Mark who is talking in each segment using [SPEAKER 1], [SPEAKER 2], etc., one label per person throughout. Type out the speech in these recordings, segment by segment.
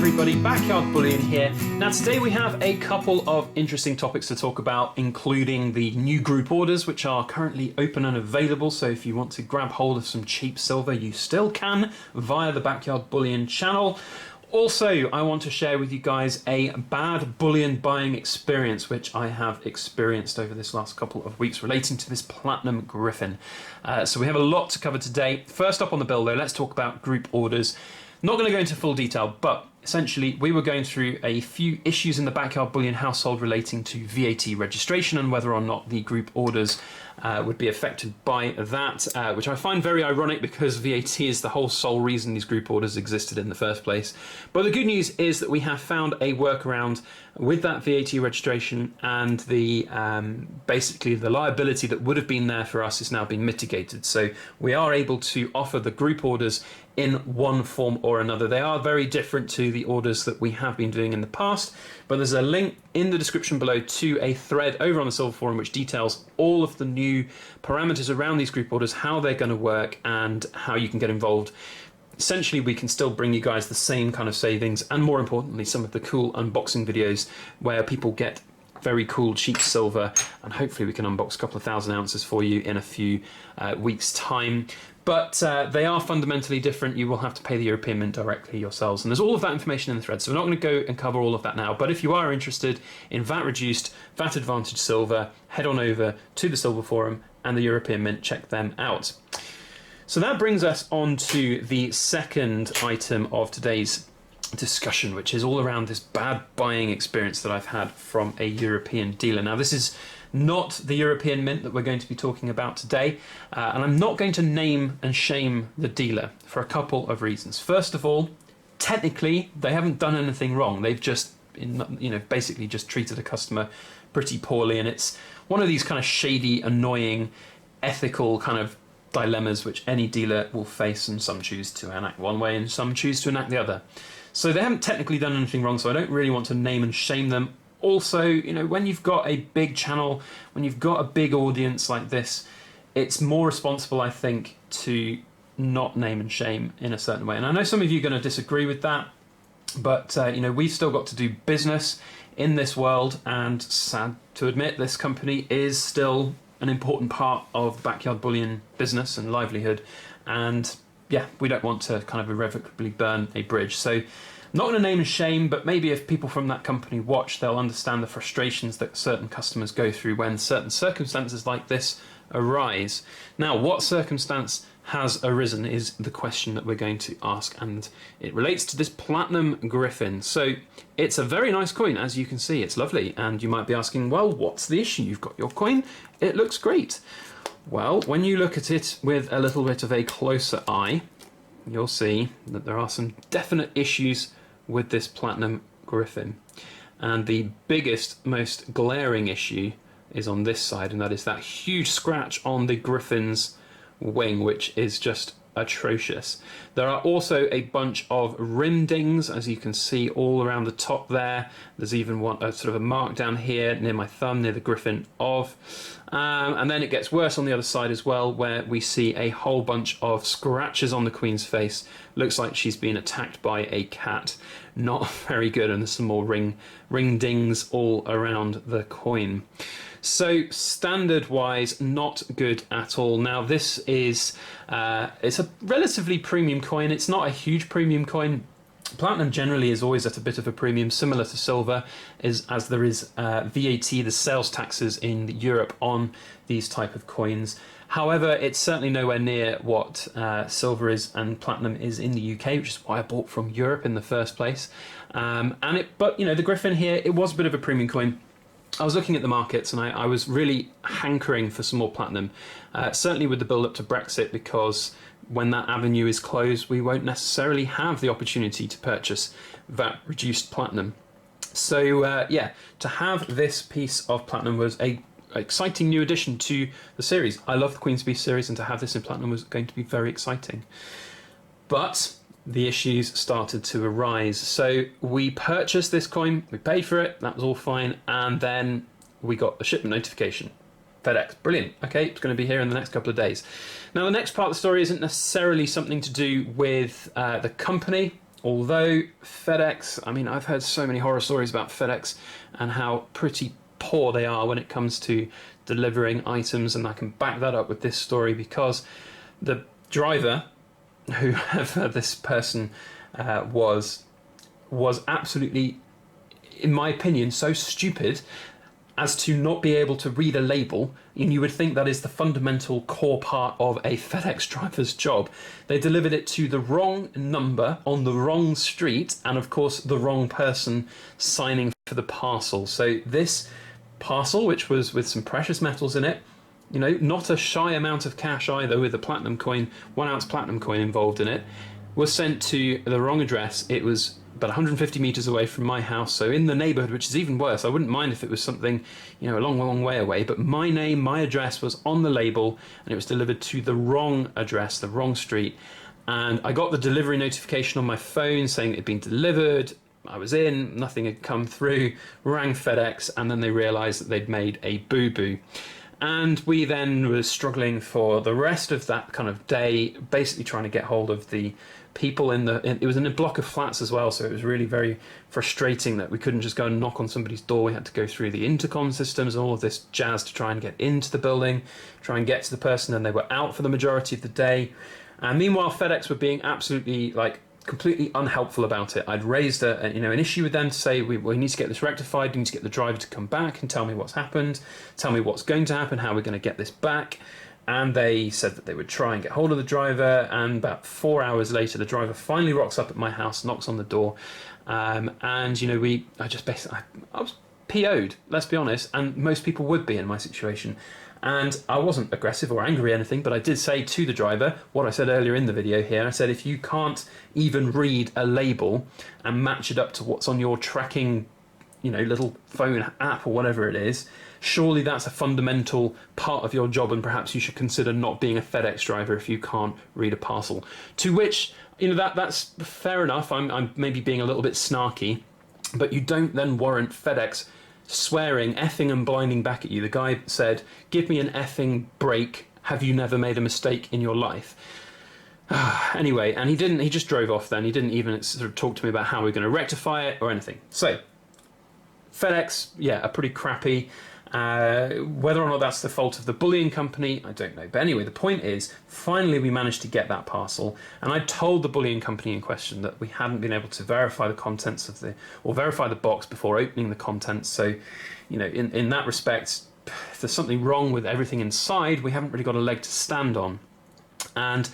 [SPEAKER 1] everybody, Backyard Bullion here. Now today we have a couple of interesting topics to talk about, including the new group orders which are currently open and available, so if you want to grab hold of some cheap silver you still can via the Backyard Bullion channel. Also, I want to share with you guys a bad bullion buying experience which I have experienced over this last couple of weeks relating to this Platinum Gryphon. So we have a lot to cover today. First up on the bill though, let's talk about group orders. Not going to go into full detail, but essentially we were going through a few issues in the Backyard Bullion household relating to VAT registration and whether or not the group orders would be affected by that, which I find very ironic because VAT is the whole sole reason these group orders existed in the first place. But the good news is that we have found a workaround with that VAT registration, and the basically the liability that would have been there for us is now being mitigated. So we are able to offer the group orders in one form or another. They are very different to the orders that we have been doing in the past, but there's a link in the description below to a thread over on the Silver Forum which details all of the new parameters around these group orders, how they're going to work and how you can get involved. Essentially we can still bring you guys the same kind of savings and, more importantly, some of the cool unboxing videos where people get very cool cheap silver, and hopefully we can unbox a couple of thousand ounces for you in a few weeks time. But they are fundamentally different. You will have to pay the European Mint directly yourselves, and there's all of that information in the thread, so we're not going to go and cover all of that now. But if you are interested in VAT reduced, VAT advantage silver, head on over to the Silver Forum and the European Mint, check them out. So that brings us on to the second item of today's discussion, which is all around this bad buying experience that I've had from a European dealer. Now this is not the European Mint that we're going to be talking about today, and I'm not going to name and shame the dealer for a couple of reasons. First of all, technically they haven't done anything wrong. They've just, basically just treated a customer pretty poorly, and it's one of these kind of shady, annoying, ethical kind of dilemmas which any dealer will face, and some choose to enact one way and some choose to enact the other. So they haven't technically done anything wrong, so I don't really want to name and shame them. Also, when you've got a big channel, when you've got a big audience like this, it's more responsible, I think, to not name and shame in a certain way. And I know some of you are going to disagree with that, but we've still got to do business in this world, and sad to admit, this company is still an important part of Backyard Bullion business and livelihood, and yeah, we don't want to kind of irrevocably burn a bridge. So I'm not going to name and shame, but maybe if people from that company watch, they'll understand the frustrations that certain customers go through when certain circumstances like this arise. Now, what circumstance has arisen is the question that we're going to ask, and it relates to this Platinum Gryphon. So it's a very nice coin, as you can see. It's lovely, and you might be asking, well, what's the issue? You've got your coin, it looks great. Well, when you look at it with a little bit of a closer eye, you'll see that there are some definite issues with this Platinum Gryphon. And the biggest, most glaring issue is on this side, and that is that huge scratch on the Gryphon's wing, which is just atrocious. There are also a bunch of rim dings, as you can see all around the top there. There's even one sort of a mark down here near my thumb, near the Gryphon of. And then it gets worse on the other side as well, where we see a whole bunch of scratches on the Queen's face. Looks like she's been attacked by a cat. Not very good, and there's some more ring dings all around the coin. So standard wise, not good at all. Now this is it's a relatively premium coin. It's not a huge premium coin. Platinum generally is always at a bit of a premium, similar to silver, as there is VAT, the sales taxes in Europe on these type of coins. However, it's certainly nowhere near what silver is and platinum is in the UK, which is why I bought from Europe in the first place. But the Gryphon here, it was a bit of a premium coin. I was looking at the markets and I was really hankering for some more platinum, certainly with the build up to Brexit, because when that avenue is closed, we won't necessarily have the opportunity to purchase VAT reduced platinum. So to have this piece of platinum was a exciting new addition to the series. I love the Queen's Beast series, and to have this in platinum was going to be very exciting. But the issues started to arise. So we purchased this coin, we paid for it, that was all fine, and then we got the shipment notification. FedEx, brilliant. Okay, it's going to be here in the next couple of days. Now, the next part of the story isn't necessarily something to do with the company Although FedEx, I mean, I've heard so many horror stories about FedEx and how pretty poor they are when it comes to delivering items, and I can back that up with this story because the driver, whoever this person was absolutely, in my opinion, so stupid as to not be able to read a label. And you would think that is the fundamental core part of a FedEx driver's job. They delivered it to the wrong number on the wrong street, and of course the wrong person signing for the parcel. So this parcel, which was with some precious metals in it, you know, not a shy amount of cash either, with a platinum coin, 1 ounce platinum coin involved in it, was sent to the wrong address. It was about 150 meters away from my house, so in the neighborhood, which is even worse. I wouldn't mind if it was something, you know, a long, long way away, but my name, my address was on the label, and it was delivered to the wrong address, the wrong street. And I got the delivery notification on my phone saying it had been delivered. I was in, nothing had come through, rang FedEx, and then they realized that they'd made a boo-boo. And we then were struggling for the rest of that kind of day, basically trying to get hold of the people it was in a block of flats as well, so it was really very frustrating that we couldn't just go and knock on somebody's door. We had to go through the intercom systems and all of this jazz to try and get into the building, try and get to the person, and they were out for the majority of the day. And meanwhile, FedEx were being absolutely, like, completely unhelpful about it. I'd raised an issue with them to say we need to get this rectified, we need to get the driver to come back and tell me what's happened, tell me what's going to happen, how we're going to get this back. And they said that they would try and get hold of the driver, and about 4 hours later the driver finally rocks up at my house, knocks on the door, and you know, I was PO'd, let's be honest, and most people would be in my situation. And I wasn't aggressive or angry or anything, but I did say to the driver what I said earlier in the video here. I said, if you can't even read a label and match it up to what's on your tracking, you know, little phone app or whatever it is, surely that's a fundamental part of your job, and perhaps you should consider not being a FedEx driver if you can't read a parcel. To which, you know, that's fair enough. I'm maybe being a little bit snarky, but you don't then warrant FedEx swearing, effing and blinding back at you. The guy said, give me an effing break. Have you never made a mistake in your life? Anyway, and he just drove off then. He didn't even sort of talk to me about how we're going to rectify it or anything. So, FedEx, yeah, are pretty crappy. Whether or not that's the fault of the Bullion company, I don't know. But anyway, the point is, finally we managed to get that parcel, and I told the Bullion company in question that we hadn't been able to verify the contents or verify the box before opening the contents. So, you know, in that respect, if there's something wrong with everything inside, we haven't really got a leg to stand on. And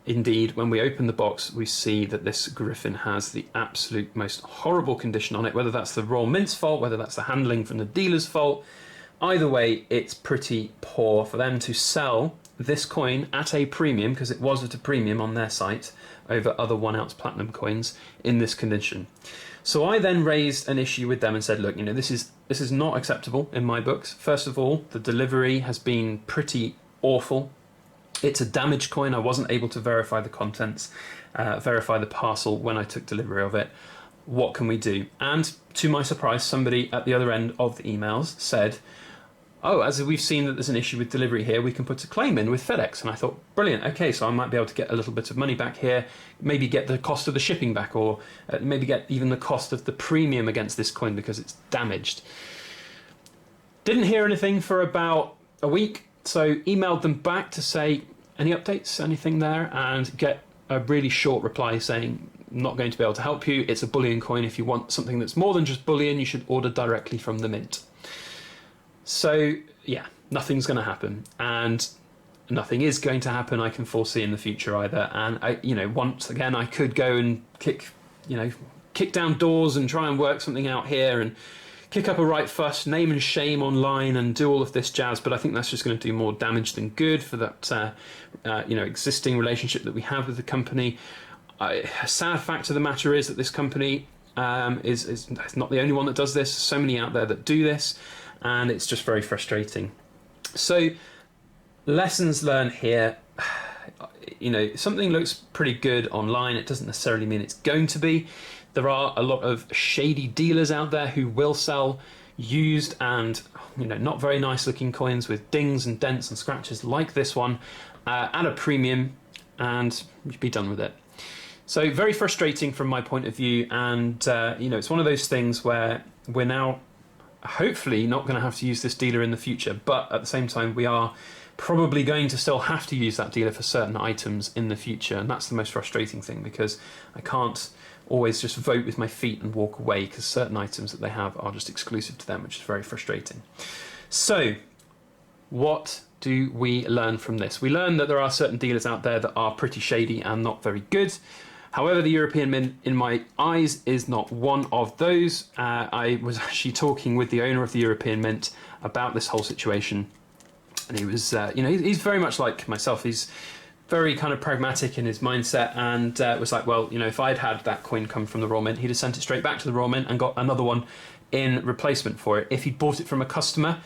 [SPEAKER 1] indeed, when we open the box, we see that this Gryphon has the absolute most horrible condition on it, whether that's the Royal Mint's fault, whether that's the handling from the dealer's fault. Either way, it's pretty poor for them to sell this coin at a premium, because it was at a premium on their site, over other 1 ounce platinum coins in this condition. So I then raised an issue with them and said, look, you know, this is not acceptable in my books. First of all, the delivery has been pretty awful. It's a damaged coin. I wasn't able to verify the contents, verify the parcel when I took delivery of it. What can we do? And to my surprise, somebody at the other end of the emails said, oh, as we've seen that there's an issue with delivery here, we can put a claim in with FedEx. And I thought, brilliant, okay, so I might be able to get a little bit of money back here, maybe get the cost of the shipping back, or maybe get even the cost of the premium against this coin because it's damaged. Didn't hear anything for about a week, so emailed them back to say, any updates, anything there, and get a really short reply saying, not going to be able to help you, it's a Bullion coin. If you want something that's more than just Bullion, you should order directly from the mint. So, yeah, nothing's going to happen, and nothing is going to happen I can foresee in the future either. And, once again, I could go and kick down doors and try and work something out here and kick up a right fuss, name and shame online and do all of this jazz, but I think that's just going to do more damage than good for that, existing relationship that we have with the company. A sad fact of the matter is that this company is not the only one that does this. There's so many out there that do this, and it's just very frustrating. So, lessons learned here. Something looks pretty good online. It doesn't necessarily mean it's going to be. There are a lot of shady dealers out there who will sell used and not very nice looking coins with dings and dents and scratches like this one at a premium, and be done with it. So very frustrating from my point of view, and you know, it's one of those things where we're now hopefully not going to have to use this dealer in the future, but at the same time we are probably going to still have to use that dealer for certain items in the future, and that's the most frustrating thing, because I can't always just vote with my feet and walk away, because certain items that they have are just exclusive to them, which is very frustrating. So what do we learn from this? We learn that there are certain dealers out there that are pretty shady and not very good. However, the European Mint, in my eyes, is not one of those. I was actually talking with the owner of the European Mint about this whole situation, and he was, you know, he's very much like myself. He's very kind of pragmatic in his mindset, and was like, well, you know, if I'd had that coin come from the Royal Mint, he'd have sent it straight back to the Royal Mint and got another one in replacement for it. If he'd bought it from a customer,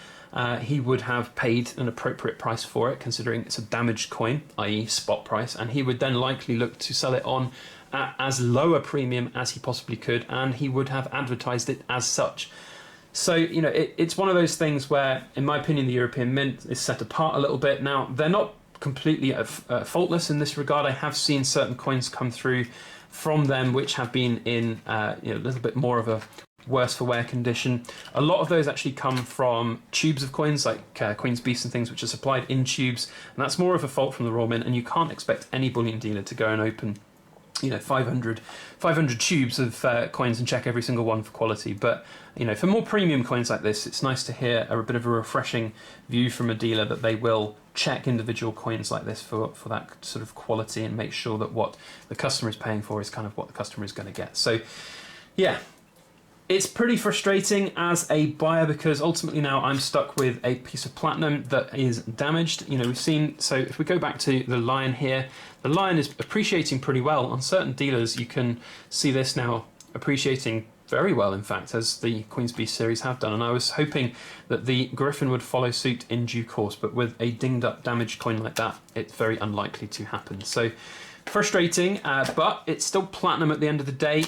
[SPEAKER 1] he would have paid an appropriate price for it, considering it's a damaged coin, i.e. spot price, and he would then likely look to sell it on at as low a premium as he possibly could, and he would have advertised it as such. So, you know, it's one of those things where, in my opinion, the European Mint is set apart a little bit. Now, they're not completely faultless in this regard. I have seen certain coins come through from them which have been in you know, a little bit more of a worse for wear condition. A lot of those actually come from tubes of coins, like Queen's Beast and things, which are supplied in tubes, and that's more of a fault from the Royal Mint, and you can't expect any bullion dealer to go and open, you know, 500 tubes of coins and check every single one for quality. But, you know, for more premium coins like this, it's nice to hear a bit of a refreshing view from a dealer that they will check individual coins like this for that sort of quality, and make sure that what the customer is paying for is kind of what the customer is going to get. So, yeah, it's pretty frustrating as a buyer, because ultimately now I'm stuck with a piece of platinum that is damaged. You know, we've seen, so if we go back to the Lion here, the Lion is appreciating pretty well. On certain dealers, you can see this now appreciating very well, in fact, as the Queen's Beast series have done. And I was hoping that the Gryphon would follow suit in due course, but with a dinged up, damaged coin like that, it's very unlikely to happen. So frustrating, but it's still platinum at the end of the day,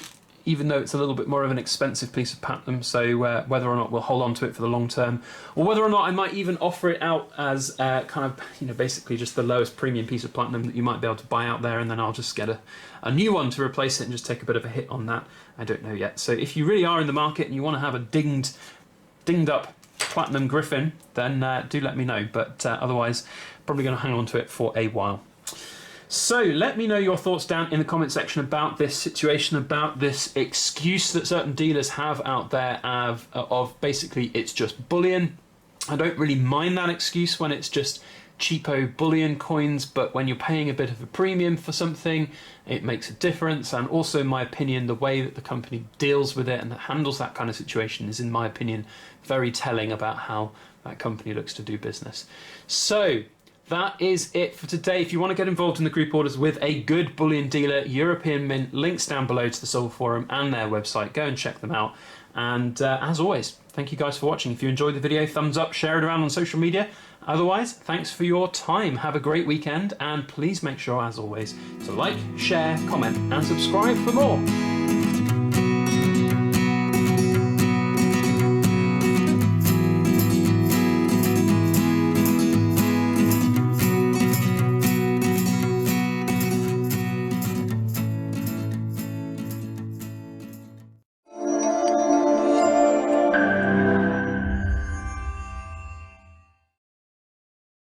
[SPEAKER 1] even though it's a little bit more of an expensive piece of platinum. So whether or not we'll hold on to it for the long term, or whether or not I might even offer it out as kind of, you know, basically just the lowest premium piece of platinum that you might be able to buy out there, and then I'll just get a new one to replace it and just take a bit of a hit on that. I don't know yet. So if you really are in the market and you want to have a dinged up Platinum Gryphon, then do let me know. But otherwise, probably going to hang on to it for a while. So let me know your thoughts down in the comment section about this situation, about this excuse that certain dealers have out there of basically it's just bullion. I don't really mind that excuse when it's just cheapo bullion coins, but when you're paying a bit of a premium for something, it makes a difference. And also, in my opinion, the way that the company deals with it and handles that kind of situation is, in my opinion, very telling about how that company looks to do business. So that is it for today. If you want to get involved in the group orders with a good bullion dealer, European Mint, links down below to the Silver Forum and their website. Go and check them out. And as always, thank you guys for watching. If you enjoyed the video, thumbs up, share it around on social media. Otherwise, thanks for your time. Have a great weekend, and please make sure, as always, to like, share, comment, and subscribe for more.